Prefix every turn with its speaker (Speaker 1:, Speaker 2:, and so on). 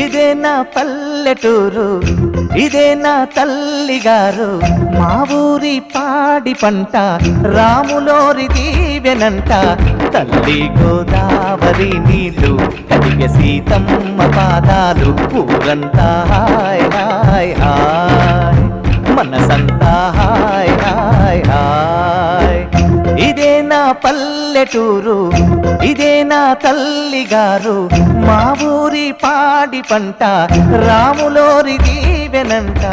Speaker 1: ఇదే నా పల్లెటూరు, ఇదే నా తల్లిగారు, మా ఊరి పాడి పంట రాములోరి దీవెనంట. తల్లి గోదావరి నీళ్ళు కలిగే సీతమ్మ పాదాలు, ఊరంతా హాయ్ హాయ్ హాయ్, మనసంతా హాయ్ హాయ్ హాయ్. ఇదే నా పల్లెటూరు, ఇదే నా తల్లిగారు, మా ఊరి పాడి పంట రాములోరి దీవెనంట.